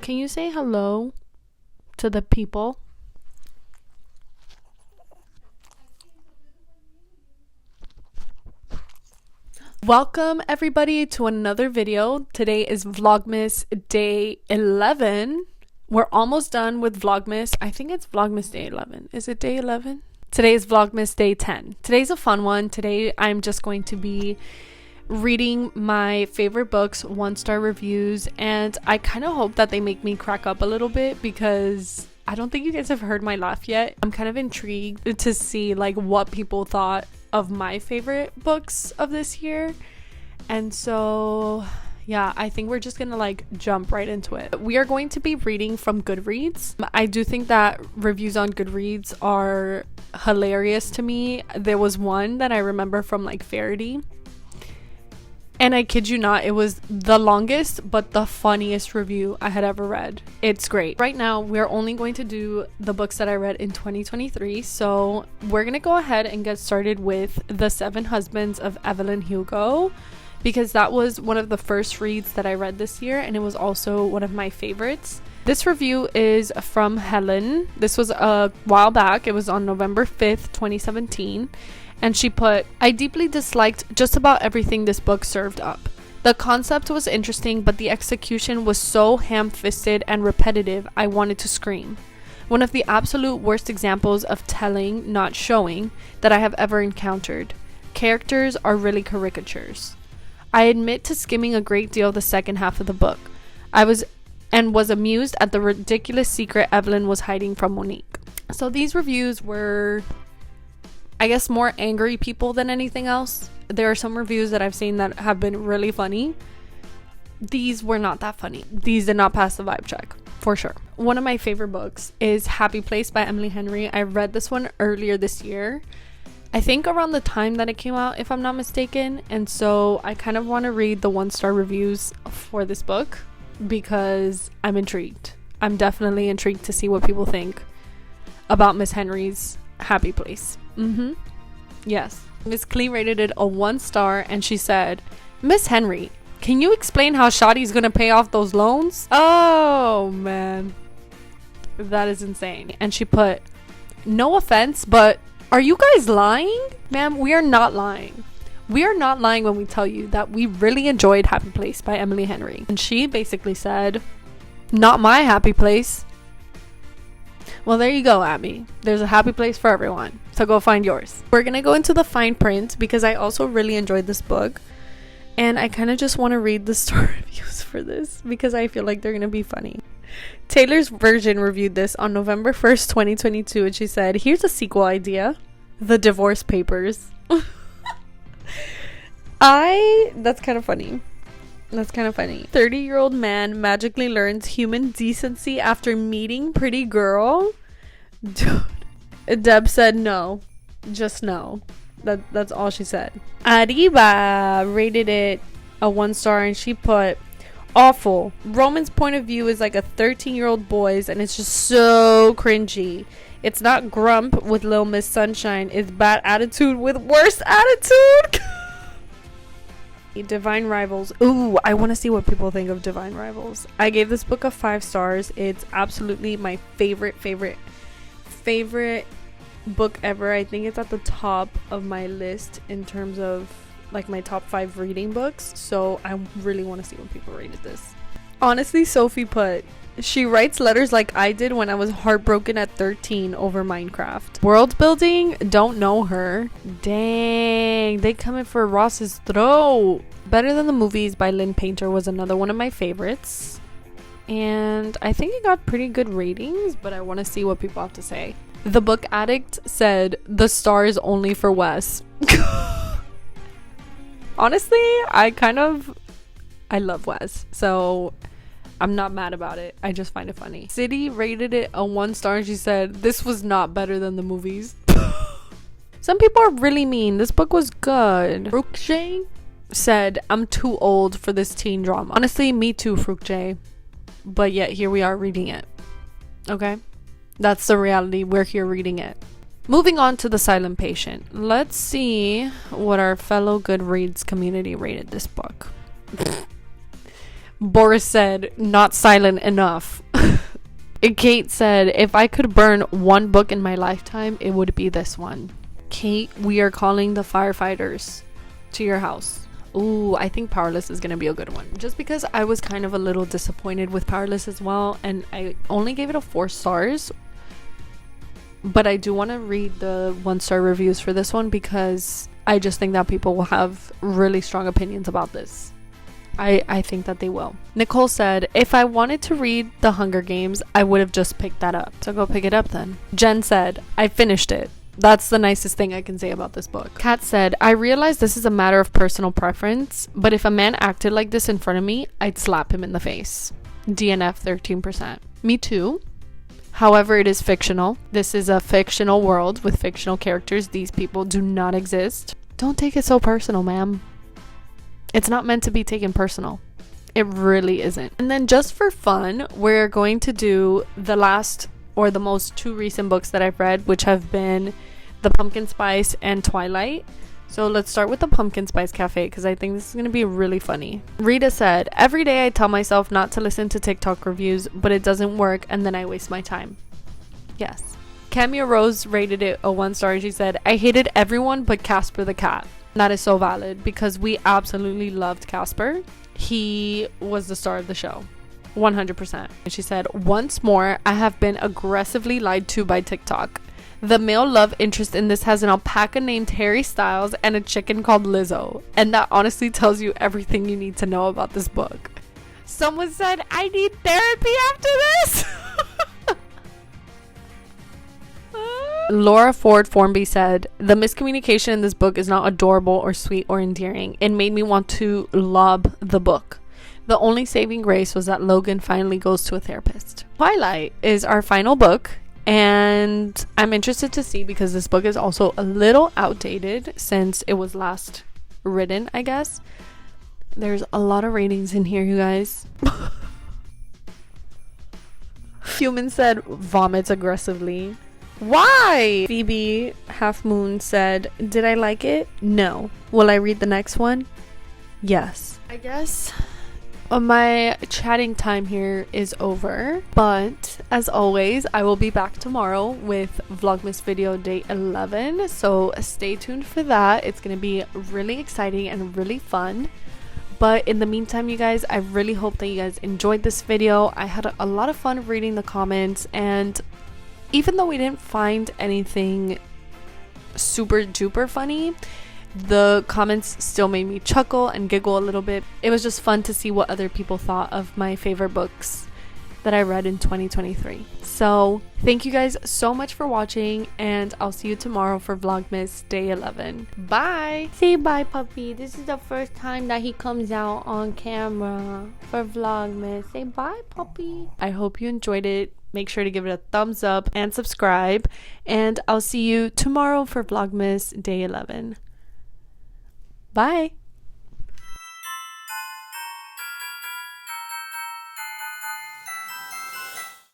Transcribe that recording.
Can you say hello to the people? Welcome everybody to another video. Today is Vlogmas day 11. We're almost done with Vlogmas. I think it's Vlogmas day 11. Is it day 11? Today is Vlogmas day 10. Today's a fun one. Today I'm just going to be reading my favorite books, 1-star reviews, and I kind of hope that they make me crack up a little bit because I don't think you guys have heard my laugh yet. I'm kind of intrigued to see like what people thought of my favorite books of this year. And so yeah, I think we're just gonna like jump right into it. We are going to be reading from Goodreads. I do think that reviews on Goodreads are hilarious to me. There was one that I remember from like Faraday, and I kid you not, it was the longest but the funniest review I had ever read. It's great. Right now, we're only going to do the books that I read in 2023. So we're going to go ahead and get started with The 7 Husbands of Evelyn Hugo, because that was one of the first reads that I read this year, and it was also one of my favorites. This review is from Helen. This was a while back. It was on November 5th, 2017. And she put, I deeply disliked just about everything this book served up. The concept was interesting, but the execution was so ham-fisted and repetitive, I wanted to scream. One of the absolute worst examples of telling, not showing, that I have ever encountered. Characters are really caricatures. I admit to skimming a great deal the second half of the book. I was amused at the ridiculous secret Evelyn was hiding from Monique. So these reviews were, I guess, more angry people than anything else. There are some reviews that I've seen that have been really funny. These were not that funny. These did not pass the vibe check, for sure. One of my favorite books is Happy Place by Emily Henry. I read this one earlier this year, I think around the time that it came out, if I'm not mistaken. And so I kind of want to read the 1-star reviews for this book because I'm intrigued. I'm definitely intrigued to see what people think about Miss Henry's Happy Place. Yes. Miss Clee rated it a 1-star, and she said, Miss Henry, can you explain how Shadi's gonna pay off those loans? Oh man, that is insane. And she put, no offense, but are you guys lying? Ma'am, we are not lying. We are not lying when we tell you that we really enjoyed Happy Place by Emily Henry. And she basically said, not my happy place. Well, there you go, Abby. There's a happy place for everyone. So go find yours. We're going to go into the fine print because I also really enjoyed this book. And I kind of just want to read the star reviews for this because I feel like they're going to be funny. Taylor's Version reviewed this on November 1st, 2022. And she said, here's a sequel idea. The Divorce Papers. That's kind of funny. That's kind of funny. 30-year-old man magically learns human decency after meeting pretty girl. Dude. Deb said no. Just no. That's all she said. Arriba rated it a 1-star, and she put, awful. Roman's point of view is like a 13-year-old boy's, and it's just so cringy. It's not grump with Little Miss Sunshine. It's bad attitude with worse attitude. Divine Rivals. Ooh, I want to see what people think of Divine Rivals. I gave this book a 5 stars. It's absolutely my favorite book ever. I think it's at the top of my list in terms of like my top 5 reading books. So I really want to see what people rated this. Honestly, Sophie put, she writes letters like I did when I was heartbroken at 13 over Minecraft. World building, don't know her. Dang, they coming for Ross's throat. Better Than the Movies by Lynn Painter was another one of my favorites. And I think it got pretty good ratings, but I want to see what people have to say. The Book Addict said, the star is only for Wes. Honestly, I love Wes, so I'm not mad about it. I just find it funny. City rated it a 1-star, and she said, this was not better than the movies. Some people are really mean. This book was good. Fructje said, I'm too old for this teen drama. Honestly, me too, Fructje. But yet here we are reading it. Okay? That's the reality. We're here reading it. Moving on to The Silent Patient. Let's see what our fellow Goodreads community rated this book. Boris said, not silent enough. Kate said, if I could burn one book in my lifetime, it would be this one. Kate, we are calling the firefighters to your house. Ooh, I think Powerless is gonna be a good one. Just because I was kind of a little disappointed with Powerless as well, and I only gave it a 4 stars. But I do want to read the 1-star reviews for this one because I just think that people will have really strong opinions about this. I think that they will. Nicole said, if I wanted to read The Hunger Games, I would have just picked that up. So go pick it up then. Jen said, I finished it. That's the nicest thing I can say about this book. Kat said, I realize this is a matter of personal preference, but if a man acted like this in front of me, I'd slap him in the face. DNF 13%. Me too. However, it is fictional. This is a fictional world with fictional characters. These people do not exist. Don't take it so personal, ma'am. It's not meant to be taken personal. It really isn't. And then just for fun, we're going to do the last or the most 2 recent books that I've read, which have been The Pumpkin Spice and Twilight. So let's start with The Pumpkin Spice Cafe because I think this is going to be really funny. Rita said, every day I tell myself not to listen to TikTok reviews, but it doesn't work and then I waste my time. Yes. Camia Rose rated it a 1 star. She said, I hated everyone but Casper the cat. That is so valid because we absolutely loved Casper. He was the star of the show. 100%. And she said, once more, I have been aggressively lied to by TikTok. The male love interest in this has an alpaca named Harry Styles and a chicken called Lizzo. And that honestly tells you everything you need to know about this book. Someone said, I need therapy after this. Laura Ford Formby said, the miscommunication in this book is not adorable or sweet or endearing. It made me want to lob the book. The only saving grace was that Logan finally goes to a therapist. Twilight is our final book, and I'm interested to see because this book is also a little outdated since it was last written, I guess. There's a lot of ratings in here, you guys. Human said, vomits aggressively. Why? Phoebe Half Moon said, did I like it? No. Will I read the next one? Yes. I guess my chatting time here is over, but as always, I will be back tomorrow with Vlogmas video day 11, so stay tuned for that. It's gonna be really exciting and really fun. But in the meantime, you guys, I really hope that you guys enjoyed this video. I had a lot of fun reading the comments, and even though we didn't find anything super duper funny, the comments still made me chuckle and giggle a little bit. It was just fun to see what other people thought of my favorite books that I read in 2023. So thank you guys so much for watching, and I'll see you tomorrow for Vlogmas day 11. Bye. Say bye, puppy. This is the first time that he comes out on camera for Vlogmas. Say bye, puppy. I hope you enjoyed it. Make sure to give it a thumbs up and subscribe, and I'll see you tomorrow for Vlogmas day 11. Bye.